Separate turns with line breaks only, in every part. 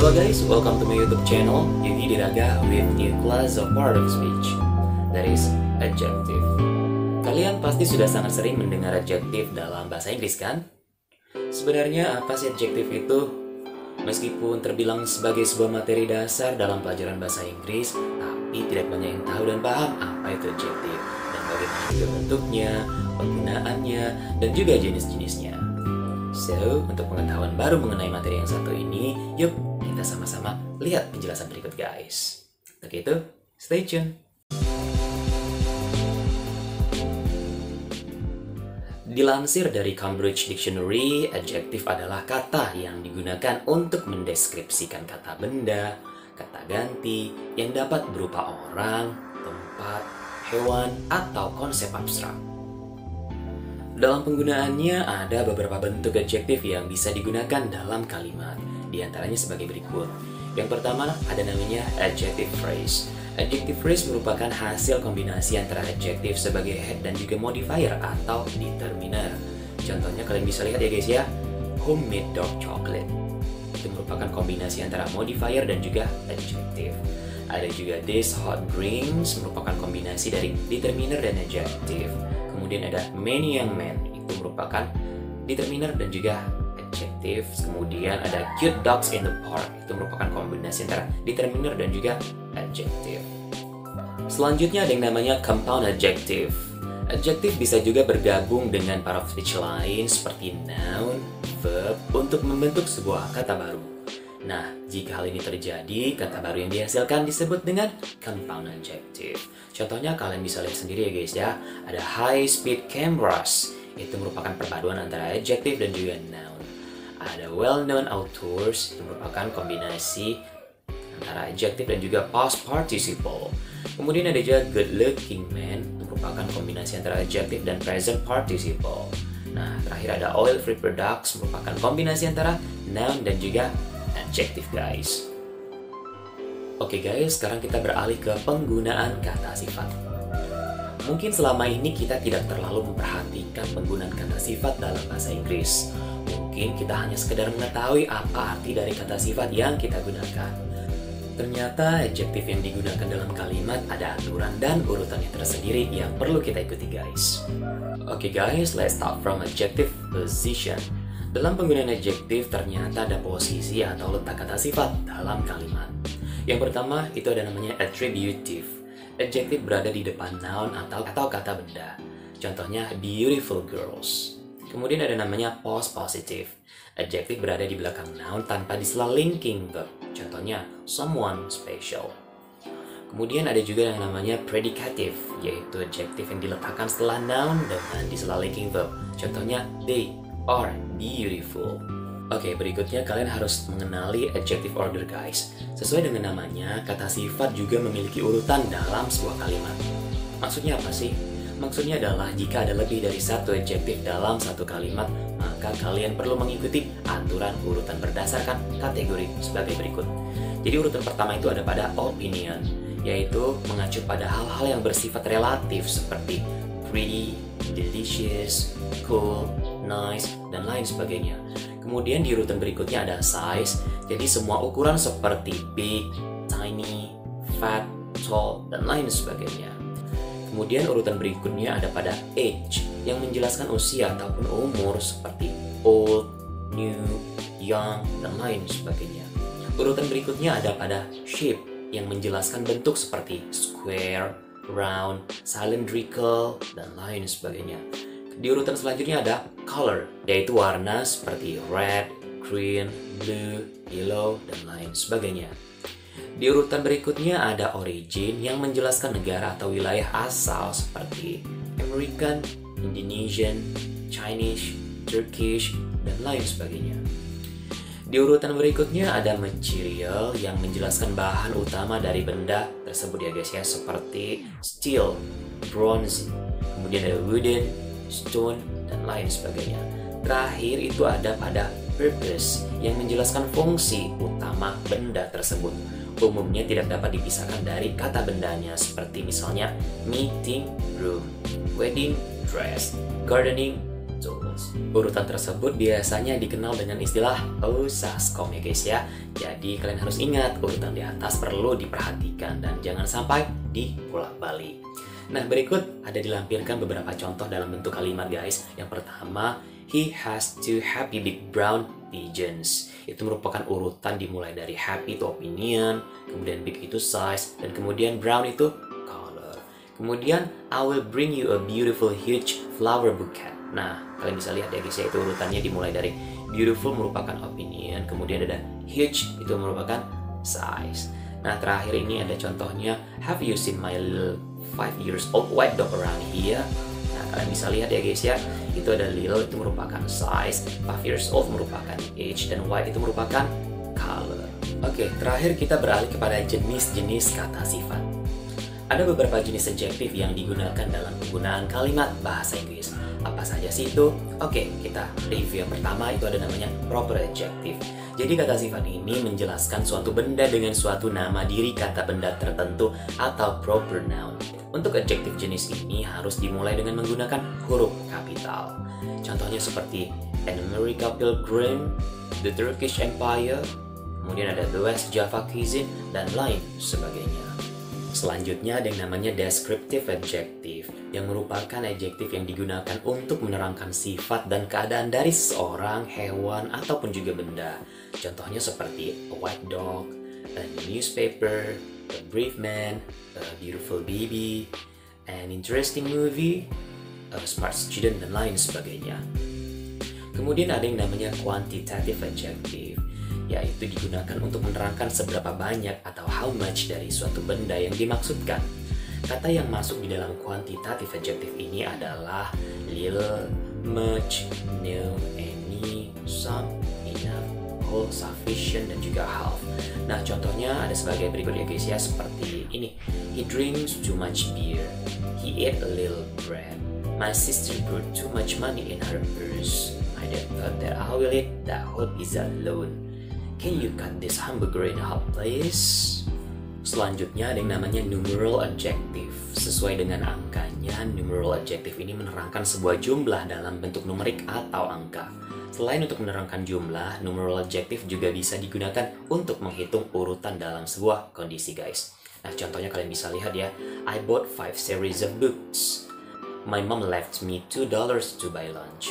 Halo guys, welcome to my YouTube channel Yugi Diraga with new class of part of speech, that is adjective. Kalian pasti sudah sangat sering mendengar adjektif dalam bahasa Inggris kan? Sebenarnya apa sih adjektif itu? Meskipun terbilang sebagai sebuah materi dasar dalam pelajaran bahasa Inggris, tapi tidak banyak yang tahu dan paham apa itu adjektif dan bagaimana juga bentuknya, penggunaannya, dan juga jenis-jenisnya. So, untuk pengetahuan baru mengenai materi yang satu ini, yuk kita sama-sama lihat penjelasan berikut guys. Untuk itu, stay tune. Dilansir dari Cambridge Dictionary, adjektif adalah kata yang digunakan untuk mendeskripsikan kata benda, kata ganti, yang dapat berupa orang, tempat, hewan, atau konsep abstrak. Dalam penggunaannya ada beberapa bentuk adjektif yang bisa digunakan dalam kalimat, di antaranya sebagai berikut. Yang pertama ada namanya adjective phrase. Adjective phrase merupakan hasil kombinasi antara adjektif sebagai head dan juga modifier atau determiner. Contohnya kalian bisa lihat ya guys ya, homemade dark chocolate. Itu merupakan kombinasi antara modifier dan juga adjektif. Ada juga this hot drinks merupakan kombinasi dari determiner dan adjektif. Kemudian ada many young men, itu merupakan determiner dan juga adjektif. Kemudian ada cute dogs in the park, itu merupakan kombinasi antara determiner dan juga adjektif. Selanjutnya ada yang namanya compound adjective. Adjektif bisa juga bergabung dengan part of speech lain seperti noun, verb untuk membentuk sebuah kata baru. Nah, jika hal ini terjadi, kata baru yang dihasilkan disebut dengan compound adjective. Contohnya kalian bisa lihat sendiri ya guys ya, ada high speed cameras, itu merupakan perpaduan antara adjektif dan juga noun. Ada well-known outdoors, itu merupakan kombinasi antara adjektif dan juga past participle. Kemudian ada juga good-looking man, itu merupakan kombinasi antara adjektif dan present participle. Nah, terakhir ada oil-free products, merupakan kombinasi antara noun dan juga adjektif guys. Oke guys, sekarang kita beralih ke penggunaan kata sifat. Mungkin selama ini kita tidak terlalu memperhatikan penggunaan kata sifat dalam bahasa Inggris. Mungkin kita hanya sekedar mengetahui apa arti dari kata sifat yang kita gunakan. Ternyata adjektif yang digunakan dalam kalimat ada aturan dan urutannya tersendiri yang perlu kita ikuti guys. Oke guys, let's start from adjective position. Dalam penggunaan adjektif ternyata ada posisi atau letak kata sifat dalam kalimat. Yang pertama itu ada namanya attributive. Adjektif berada di depan noun atau kata benda. Contohnya beautiful girls. Kemudian ada namanya post positive. Adjektif berada di belakang noun tanpa disela linking verb. Contohnya someone special. Kemudian ada juga yang namanya predicative, yaitu adjektif yang diletakkan setelah noun dengan disela linking verb. Contohnya they are beautiful. Oke, berikutnya kalian harus mengenali adjective order guys. Sesuai dengan namanya, kata sifat juga memiliki urutan dalam sebuah kalimat. Maksudnya apa sih? Maksudnya adalah jika ada lebih dari satu adjektif dalam satu kalimat, maka kalian perlu mengikuti aturan urutan berdasarkan kategori sebagai berikut. Jadi urutan pertama itu ada pada opinion, yaitu mengacu pada hal-hal yang bersifat relatif seperti pretty, delicious, cool, nice, dan lain sebagainya. Kemudian di urutan berikutnya ada size, jadi semua ukuran seperti big, tiny, fat, tall, dan lain sebagainya. Kemudian urutan berikutnya ada pada age, yang menjelaskan usia ataupun umur seperti old, new, young, dan lain sebagainya. Urutan berikutnya ada pada shape, yang menjelaskan bentuk seperti square, round, cylindrical, dan lain sebagainya. Di urutan selanjutnya ada color, yaitu warna seperti red, green, blue, yellow, dan lain sebagainya. Di urutan berikutnya ada origin yang menjelaskan negara atau wilayah asal seperti American, Indonesian, Chinese, Turkish, dan lain sebagainya. Di urutan berikutnya ada material yang menjelaskan bahan utama dari benda tersebut ya guys ya, seperti steel, bronze, kemudian ada wooden, stone, dan lain sebagainya. Terakhir itu ada pada purpose yang menjelaskan fungsi utama benda tersebut. Umumnya tidak dapat dipisahkan dari kata bendanya seperti misalnya meeting room, wedding dress, gardening tool. Urutan tersebut biasanya dikenal dengan istilah Osaskom ya guys ya. Jadi kalian harus ingat urutan di atas perlu diperhatikan dan jangan sampai dibolak-balik. Nah, berikut ada dilampirkan beberapa contoh dalam bentuk kalimat guys. Yang pertama, he has two happy big brown pigeons. Itu merupakan urutan dimulai dari happy itu opinion, kemudian big itu size, dan kemudian brown itu color. Kemudian, I will bring you a beautiful huge flower bouquet. Nah, kalian bisa lihat ya guys ya, itu urutannya dimulai dari beautiful merupakan opinion, kemudian ada huge itu merupakan size. Nah, terakhir ini ada contohnya, have you seen my little 5 years old white dog around here? Nah, kalian bisa lihat ya guys ya, itu ada little itu merupakan size, 5 years old merupakan age, dan white itu merupakan color. Oke, terakhir kita beralih kepada jenis-jenis kata sifat. Ada beberapa jenis adjektif yang digunakan dalam penggunaan kalimat bahasa Inggris. Apa saja sih itu? Oke, kita review. Yang pertama itu ada namanya proper adjective. Jadi kata sifat ini menjelaskan suatu benda dengan suatu nama diri kata benda tertentu atau proper noun. Untuk adjektif jenis ini harus dimulai dengan menggunakan huruf kapital. Contohnya seperti an American Pilgrim, the Turkish Empire, kemudian ada the West Java Cuisine, dan lain sebagainya. Selanjutnya ada yang namanya descriptive adjective, yang merupakan adjektif yang digunakan untuk menerangkan sifat dan keadaan dari seseorang, hewan, ataupun juga benda. Contohnya seperti a white dog, a newspaper, a brave man, a beautiful baby, an interesting movie, a smart student, dan lain sebagainya. Kemudian ada yang namanya quantitative adjective, yaitu digunakan untuk menerangkan seberapa banyak atau how much dari suatu benda yang dimaksudkan. Kata yang masuk di dalam quantitative adjective ini adalah little, much, no, any, some, enough, whole, sufficient, dan juga half. Nah, contohnya ada sebagai berikut ya guys ya, seperti ini. He drinks too much beer. He ate a little bread. My sister brought too much money in her purse. My dad thought that I will eat that whole pizza alone. Can you cut this hamburger in half, please? Selanjutnya ada yang namanya numeral adjective. Sesuai dengan angkanya, numeral adjective ini menerangkan sebuah jumlah dalam bentuk numerik atau angka. Selain untuk menerangkan jumlah, numeral adjective juga bisa digunakan untuk menghitung urutan dalam sebuah kondisi guys. Nah, contohnya kalian bisa lihat ya, I bought 5 series of books. My mom left me $2 to buy lunch.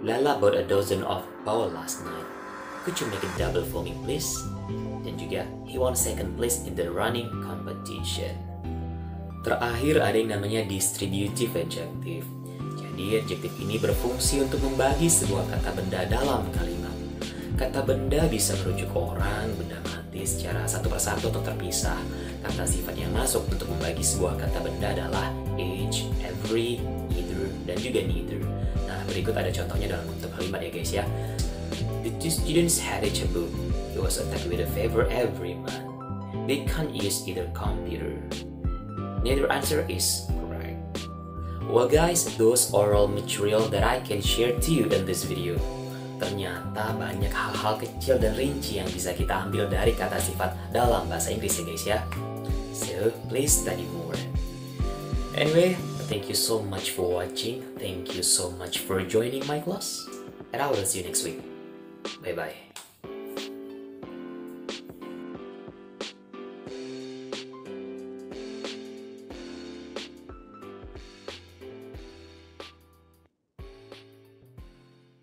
Lala bought a dozen of pau last night. Could you make it double for me please? Dan juga he won second place in the running competition. Terakhir ada yang namanya distributive adjective. Jadi adjektif ini berfungsi untuk membagi sebuah kata benda dalam kalimat. Kata benda bisa merujuk orang, benda mati secara satu persatu atau terpisah. Kata sifat yang masuk untuk membagi sebuah kata benda adalah each, every, either, dan juga neither. Nah, berikut ada contohnya dalam bentuk kalimat ya guys ya. The 2 students had each a book. He was attacked with a fever every month. They can't use either computer. Neither answer is correct. Well guys, those are all material that I can share to you in this video. Ternyata banyak hal-hal kecil dan rinci yang bisa kita ambil dari kata sifat dalam bahasa Inggris ya guys ya. So, please study more. Anyway, thank you so much for watching. Thank you so much for joining my class. And I will see you next week. Bye-bye.